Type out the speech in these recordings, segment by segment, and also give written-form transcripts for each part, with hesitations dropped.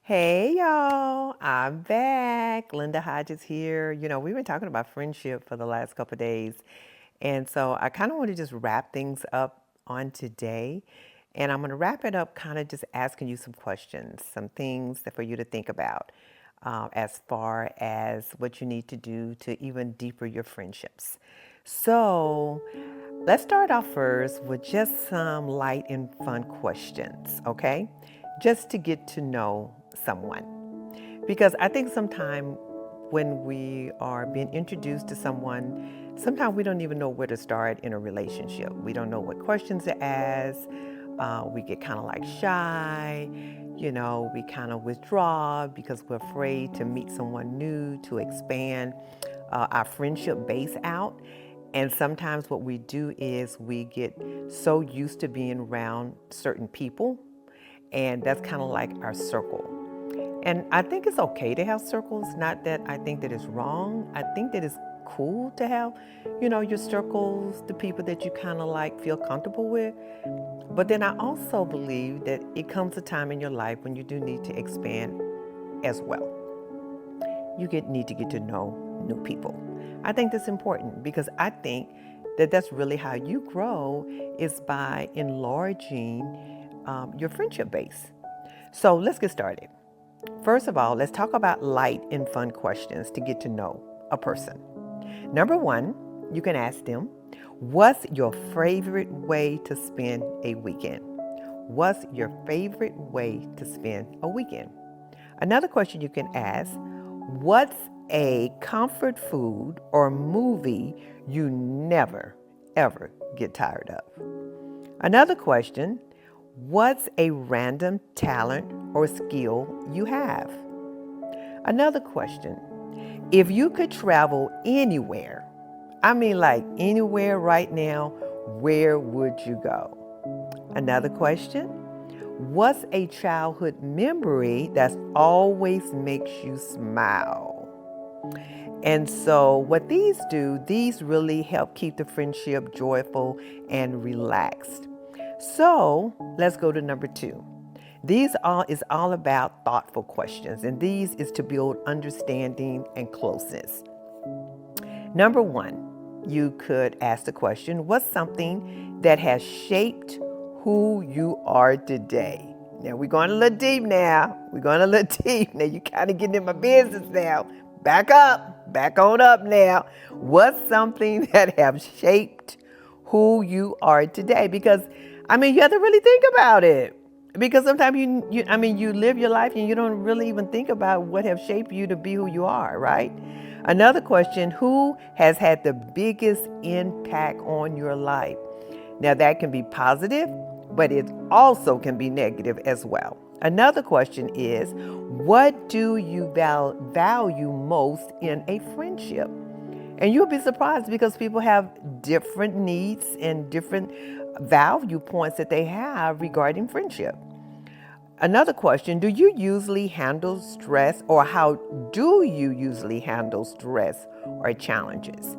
Hey y'all, I'm back. Linda Hodge is here. We've been talking about friendship for the last couple of days. And so I kind of want to just wrap things up on today. And I'm going to wrap it up kind of just asking you some questions, some things that for you to think about as far as what you need to do to even deeper your friendships. So let's start off first with just some light and fun questions, okay? Just to get to know someone. Because I think sometimes when we are being introduced to someone, sometimes we don't even know where to start in a relationship. We don't know what questions to ask. We get kind of like shy. We kind of withdraw because we're afraid to meet someone new, to expand our friendship base out. And sometimes what we do is we get so used to being around certain people, and that's kind of like our circle. And I think it's okay to have circles, not that I think that it's wrong. I think that it's cool to have, your circles, the people that you kind of like feel comfortable with. But then I also believe that it comes a time in your life when you do need to expand as well. Need to get to know new people. I think that's important because I think that that's really how you grow is by enlarging your friendship base. So let's get started. First of all, let's talk about light and fun questions to get to know a person. Number one, you can ask them, what's your favorite way to spend a weekend? What's your favorite way to spend a weekend? Another question you can ask, what's a comfort food or movie you never, ever get tired of? Another question, what's a random talent or skill you have? Another question, if you could travel anywhere, I mean like anywhere right now, where would you go? Another question, what's a childhood memory that always makes you smile? And so, what these do, these really help keep the friendship joyful and relaxed. So, let's go to number two. These all is all about thoughtful questions, and these is to build understanding and closeness. Number one, you could ask the question, what's something that has shaped who you are today? Now we're going a little deep now. We're going a little deep. Now you kind of getting in my business now. Back up, back on up now. What's something that have shaped who you are today? Because you have to really think about it. Because sometimes you live your life and you don't really even think about what have shaped you to be who you are, right? Another question, who has had the biggest impact on your life? Now, that can be positive, but it also can be negative as well. Another question is, what do you value most in a friendship? And you'll be surprised because people have different needs and different value points that they have regarding friendship. Another question, do you usually handle stress, or how do you usually handle stress or challenges?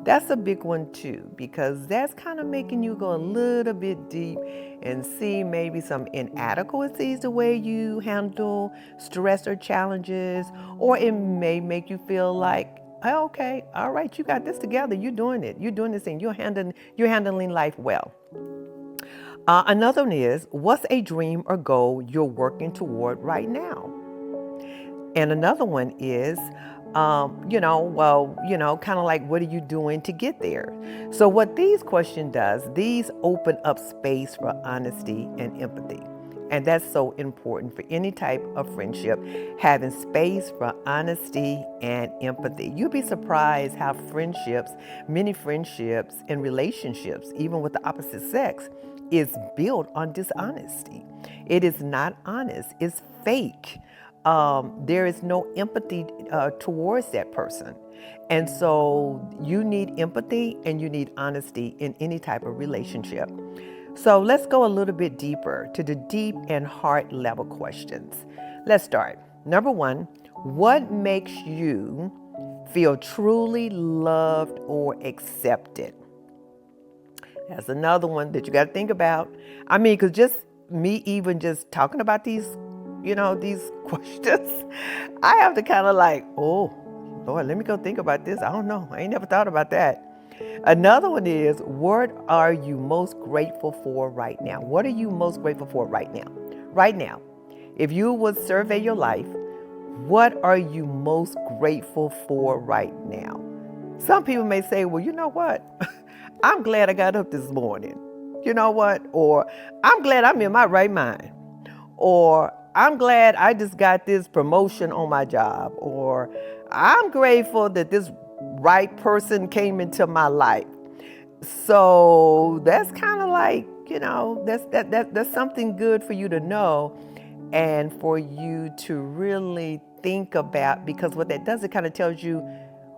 That's a big one too, because that's kind of making you go a little bit deep and see maybe some inadequacies the way you handle stress or challenges, or it may make you feel like, oh, okay, all right, you got this together, you're doing it, you're doing this thing, you're handling life well. Another one is, what's a dream or goal you're working toward right now? And another one is, kind of like, what are you doing to get there? So what these question does, these open up space for honesty and empathy. And that's so important for any type of friendship, having space for honesty and empathy. You'll be surprised how many friendships and relationships, even with the opposite sex, is built on dishonesty. It is not honest, it's fake. There is no empathy towards that person. And so you need empathy and you need honesty in any type of relationship. So let's go a little bit deeper to the deep and heart level questions. Let's start. Number one, what makes you feel truly loved or accepted? That's another one that you got to think about. Because just me even just talking about these, these questions, I have to kind of like, oh, Lord, let me go think about this. I don't know. I ain't never thought about that. Another one is, what are you most grateful for right now? What are you most grateful for right now? Right now. If you would survey your life, what are you most grateful for right now? Some people may say, well, you know what? I'm glad I got up this morning. You know what? Or I'm glad I'm in my right mind. Or I'm glad I just got this promotion on my job. Or I'm grateful that this right person came into my life. So that's kind of like, that's something good for you to know and for you to really think about, because what that does, it kind of tells you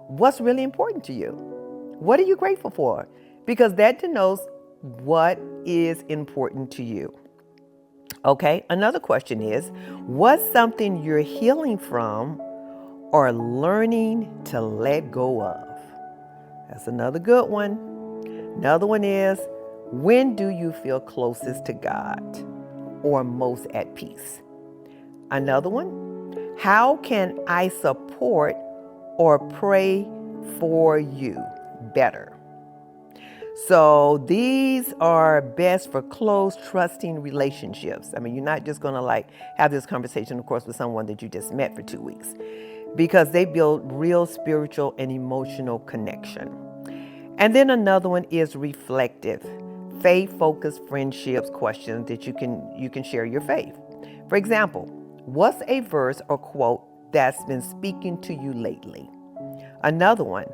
what's really important to you. What are you grateful for? Because that denotes what is important to you. Okay, another question is, what's something you're healing from or learning to let go of? That's another good one. Another one is, when do you feel closest to God or most at peace? Another one, how can I support or pray for you better? So these are best for close, trusting relationships. I mean, you're not just going to like have this conversation, of course, with someone that you just met for 2 weeks, because they build real spiritual and emotional connection. And then another one is reflective, faith-focused friendships questions that you can share your faith. For example, what's a verse or quote that's been speaking to you lately? Another one,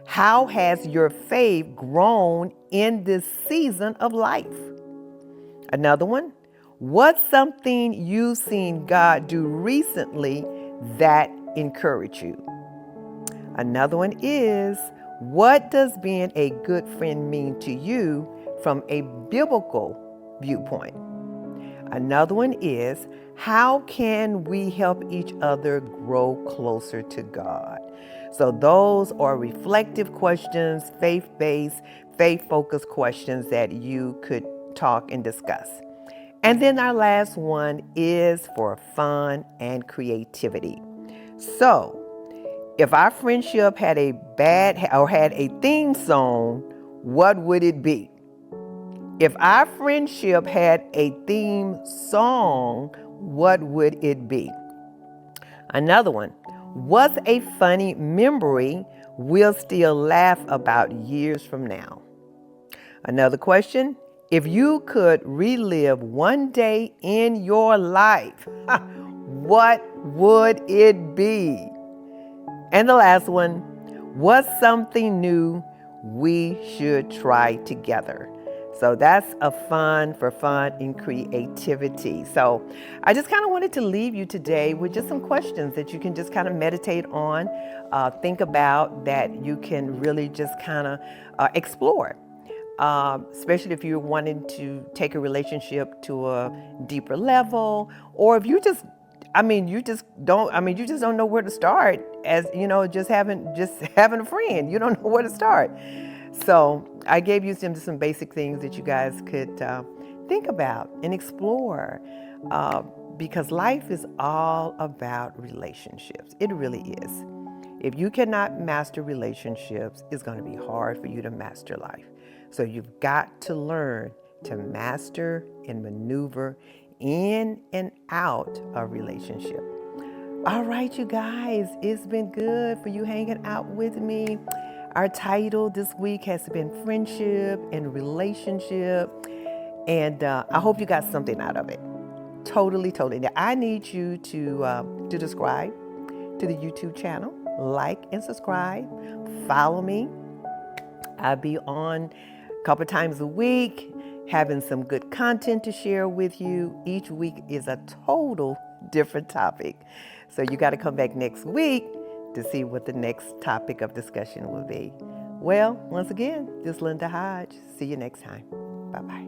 how has your faith grown in this season of life? Another one, what's something you've seen God do recently that encouraged you? Another one is, what does being a good friend mean to you from a biblical viewpoint? Another one is, how can we help each other grow closer to God? So those are reflective questions, faith-based, faith-focused questions that you could talk and discuss. And then our last one is for fun and creativity. So if our friendship had a had a theme song, what would it be? If our friendship had a theme song, what would it be? Another one, what's a funny memory we'll still laugh about years from now? Another question, if you could relive one day in your life, what would it be? And the last one, what's something new we should try together? So that's a fun and creativity. So I just kind of wanted to leave you today with just some questions that you can just kind of meditate on, think about, that you can really just kind of explore. Especially if you're wanting to take a relationship to a deeper level, or if you just don't know where to start, as just having a friend. You don't know where to start. So I gave you some basic things that you guys could think about and explore, because life is all about relationships. It really is. If you cannot master relationships, it's going to be hard for you to master life. So you've got to learn to master and maneuver in and out of relationship. All right, you guys, it's been good for you hanging out with me. Our title this week has been Friendship and Relationship, and I hope you got something out of it. Totally. Now, I need you to subscribe to the YouTube channel, like and subscribe, follow me. I'll be on a couple times a week, having some good content to share with you. Each week is a total different topic. So you got to come back next week to see what the next topic of discussion will be. Well, once again, this is Linda Hodge. See you next time. Bye-bye.